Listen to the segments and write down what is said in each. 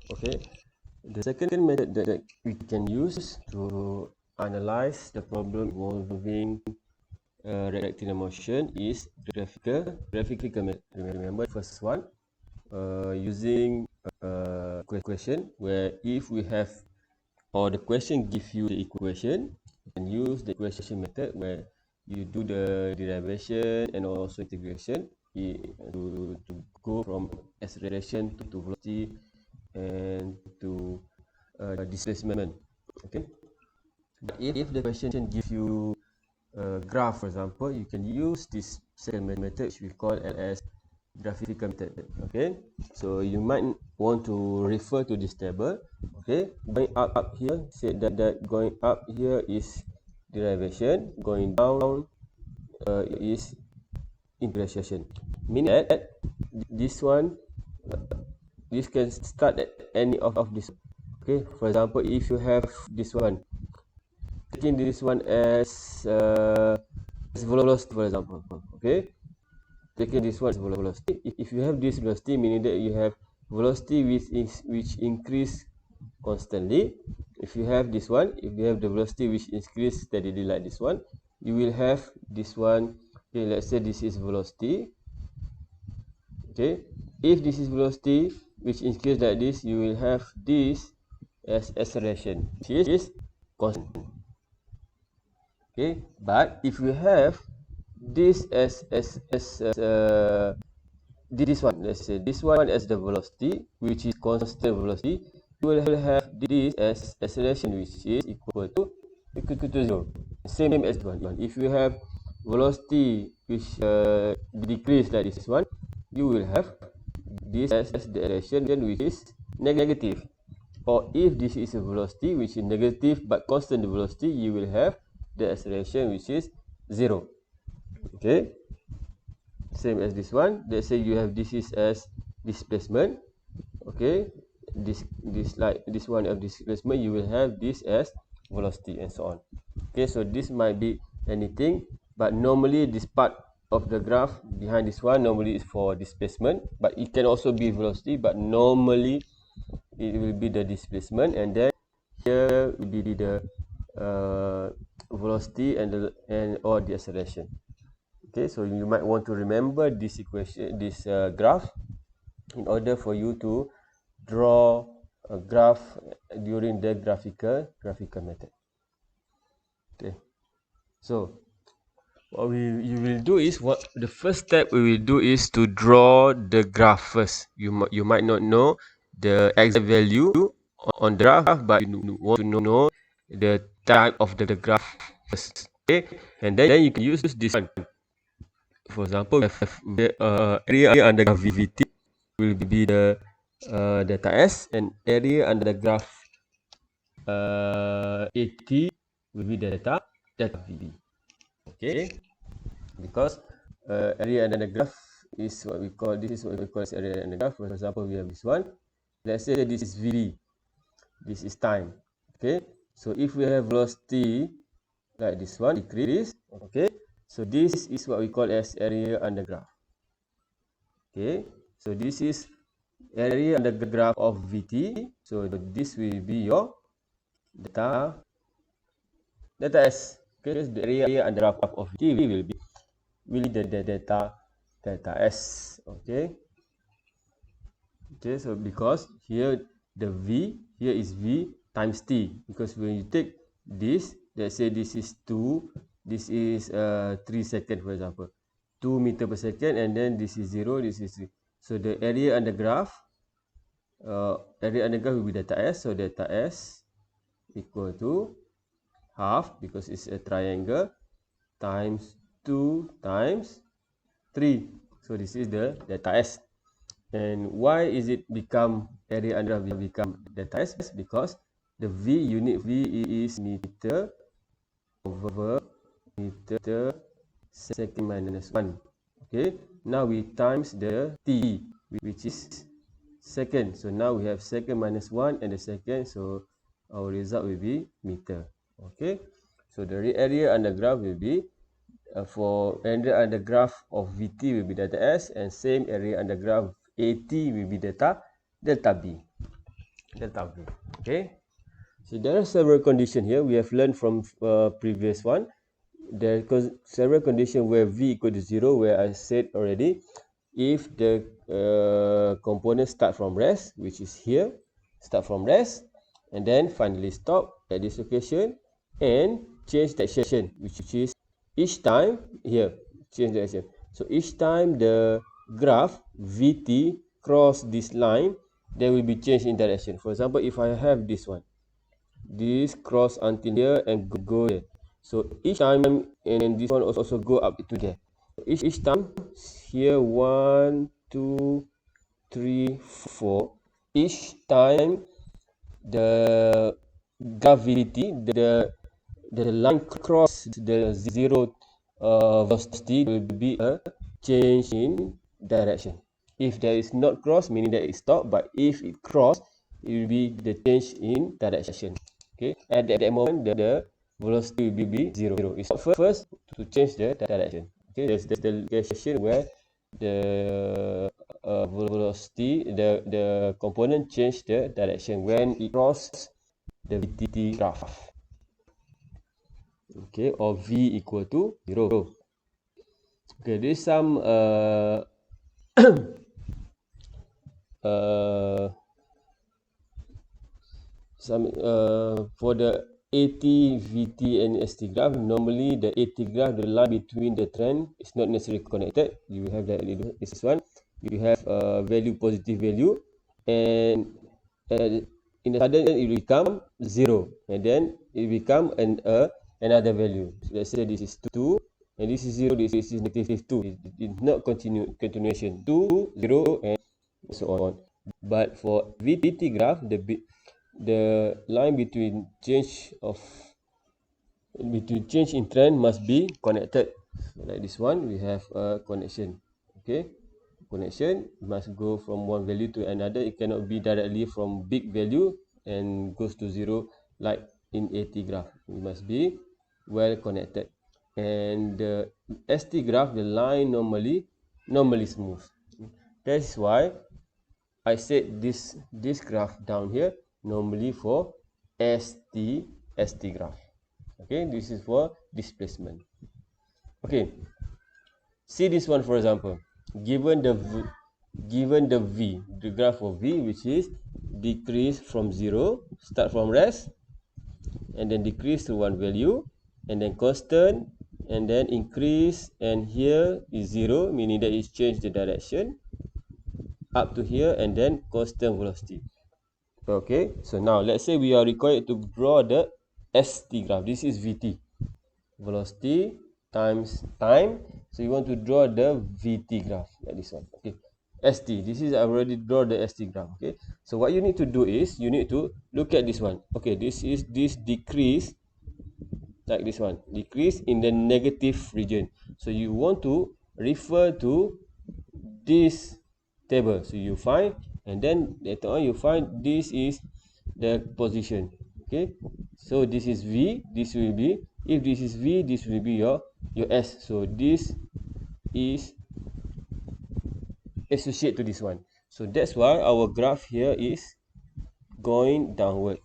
Okay, the second method that we can use to analyze the problem involving rectangular motion is graphical method. Remember the first one, using equation, where if we have, or the question gives you the equation, you can use the equation method where you do the derivation and also integration to go from acceleration to velocity and to displacement. Okay, but if the question gives you a graph, for example, you can use this second method, which we call as graphical method. Okay, so you might want to refer to this table. Okay, going up here, say that going up here is derivation, going down is integration, meaning that this one, this can start at any of this. Okay, for example, if you have this one, taking this one as velocity, for example. Okay, taking this one as velocity. If you have this velocity, meaning that you have velocity which increase constantly. If you have this one, if you have the velocity which increase steadily like this one, you will have this one. Okay, let's say this is velocity. Okay, if this is velocity which increase like this, you will have this as acceleration, which is constant. Okay, but if you have this as this one, let's say this one as the velocity, which is constant velocity, you will have this as acceleration, which is equal to 0. Same as one. If you have velocity which decrease like this one, you will have this as the acceleration which is negative. Or if this is a velocity which is negative but constant velocity, you will have the acceleration which is 0. Okay, same as this one. Let's say you have this is as displacement. Okay, this like this one of displacement, you will have this as velocity and so on. Okay, so this might be anything, but normally this part of the graph behind this one normally is for displacement, but it can also be velocity, but normally it will be the displacement, and then here will be the velocity and or the acceleration. Okay, so you might want to remember this equation, this graph, in order for you to draw a graph during the graphical method. Okay, so what you will do is, what the first step we will do is to draw the graph first. You might not know the exact value on the graph, but you want to know the type of the graph first. Okay, and then you can use this one. For example, we have the area under graph VT will be the delta S, and area under the graph AT will be delta V. Okay, because area under the graph is what we call, this is what we call as area under the graph. For example, we have this one. Let's say this is VD, this is time. Okay, so if we have velocity like this one, decrease. Okay, so this is what we call as area under graph. Okay, so this is area under the graph of VT. So this will be your delta S. Okay, the area under the graph of VT will be the delta S. Okay. Okay, so because here the V, here is V times T, because when you take this, let's say this is 2, this is 3 seconds, for example, 2 meter per second, and then this is 0, this is 3. So the area under graph will be delta S. So delta S equal to half, because it's a triangle, times 2 times 3. So this is the delta S. And why is it become area under graph become delta S? Because the V, unit V is meter over meter second minus 1. Okay, now we times the T, which is second. So now we have second minus 1 and the second, so our result will be meter. Okay, so the area under graph will be for area under graph of VT will be delta S, and same area under graph AT will be delta B. delta V. Okay. So there are several conditions here. We have learned from previous one. There are several conditions where V equal to 0, where I said already, if the component start from rest, which is here, start from rest, and then finally stop at this location, and change direction, which is each time here, change direction. So each time the graph VT cross this line, there will be change in direction. For example, if I have this one, this cross until here and go there. So each time, and this one also go up to there. Each time here 1, 2, 3, 4. Each time the gravity, the line cross the zero velocity, will be a change in direction. If there is not cross, meaning that it stop, but if it cross, it will be the change in direction. Okay, at that moment the velocity will be 0. It's first to change the direction. Okay, there's the location where the velocity, the component change the direction when it crosses the VT graph. Okay, or V equal to 0. Okay, there's some for the AT, VT, and ST graph. Normally the AT graph, the line between the trend is not necessarily connected. You have that, this one. You have value, positive value, and in the sudden it will become 0, and then it become another value. So let's say this is 2, and this is 0, this is negative 2. It's not continuation. 2, 0, and so on. But for VT graph, the line between change in trend must be connected. So like this one, we have a connection. Okay, connection must go from one value to another. It cannot be directly from big value and goes to 0 like in AT graph. It must be well connected. And the ST graph, the line normally smooth. That's why I said this graph down here normally for ST graph. Okay, this is for displacement. Okay, see this one for example. Given the V, the graph of V, which is decrease from 0, start from rest, and then decrease to one value, and then constant, and then increase, and here is 0, meaning that it's changed the direction up to here, and then constant velocity. Okay, so now let's say we are required to draw the ST graph. This is VT, velocity times time. So you want to draw the VT graph like this one. Okay, ST, this is I already draw the ST graph. Okay, so what you need to do is you need to look at this one. Okay, this is this decrease, like this one, decrease in the negative region. So you want to refer to this table. So you find, and then later on you find this is the position. Okay, so this is V, this will be, if this is V, this will be your S. So this is associated to this one. So that's why our graph here is going downward.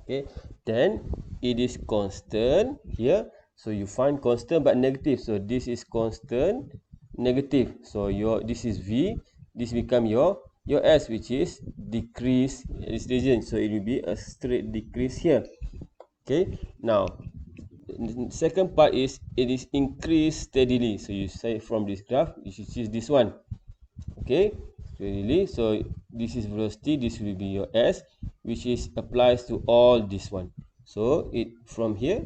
Okay, then it is constant here. So you find constant but negative. So this is constant negative. So this is V, this become your S, which is decrease this region. So it will be a straight decrease here. Okay, now the second part is it is increased steadily. So you say from this graph, you should choose this one. Okay, steadily. So this is velocity, this will be your S, which is applies to all this one. So it from here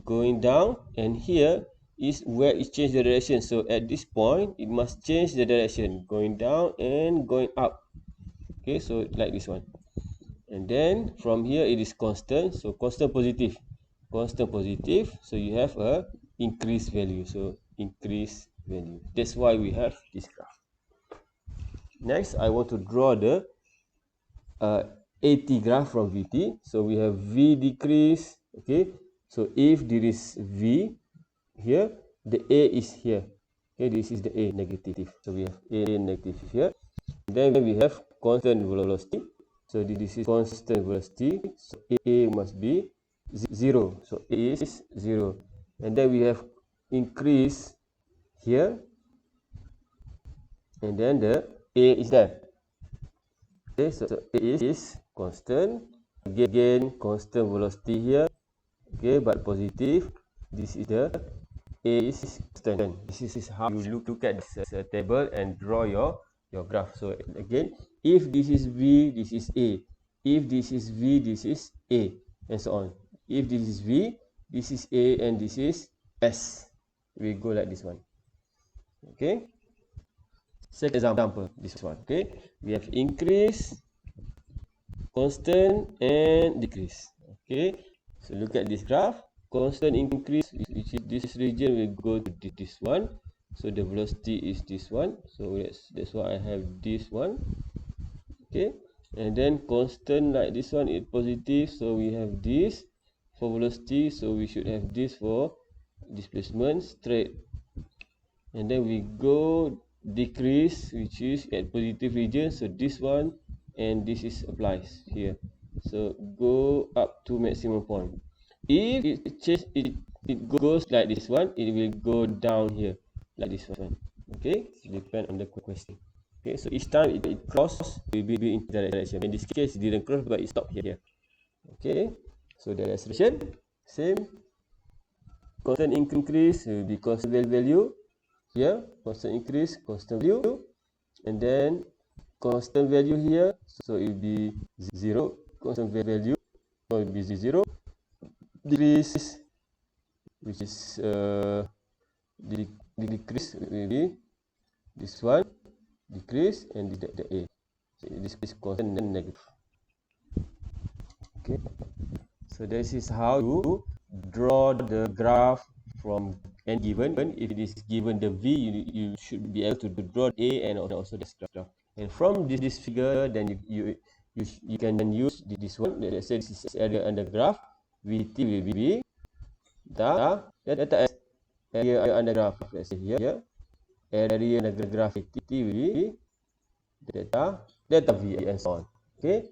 going down, and here is where it change the direction. So at this point it must change the direction, going down and going up. Okay, so like this one, and then from here it is constant. So constant positive, so you have a increased value. So increased value, that's why we have this graph. Next, I want to draw the AT graph from VT. So we have V decrease. Okay, so if there is V here, the A is here. Okay, this is the A negative. So we have A negative here. Then we have constant velocity. So this is constant velocity. So A must be 0. So A is 0. And then we have increase here. And then the A is there. Okay, so A is constant. Again, constant velocity here. Okay, but positive. This is the A is constant. This is how you look at this table and draw your graph. So again, if this is V, this is A. If this is V, this is A, and so on. If this is V, this is A, and this is S. We go like this one. Okay. Second example, this one. Okay, we have increase, constant, and decrease. Okay, so look at this graph. Constant increase, which is this region, will go to this one. So the velocity is this one. So that's why I have this one. Okay, and then constant like this one is positive. So we have this for velocity. So we should have this for displacement straight. And then we go decrease, which is at positive region. So this one and this is applies here. So go up to maximum point. If it goes like this one, it will go down here like this one. Okay, depend on the question. Okay, so each time it crosses, will be in the direction. In this case, it didn't cross, but it stopped here. Okay, so the acceleration same. Constant increase will be constant value here. Constant increase, constant value, and then constant value here. So it will be 0. Constant value, so it will be 0. Decrease, which is decrease will be this one, decrease, and the A. So this is constant and negative. Okay, so this is how you draw the graph from n given. If it is given the V, you should be able to draw A and also this graph. And from this figure, then you can use this one. Let's say this is area under graph. VT will be the delta S area under graph. Let's say here, area under graph VT will be delta V and so on. Okay.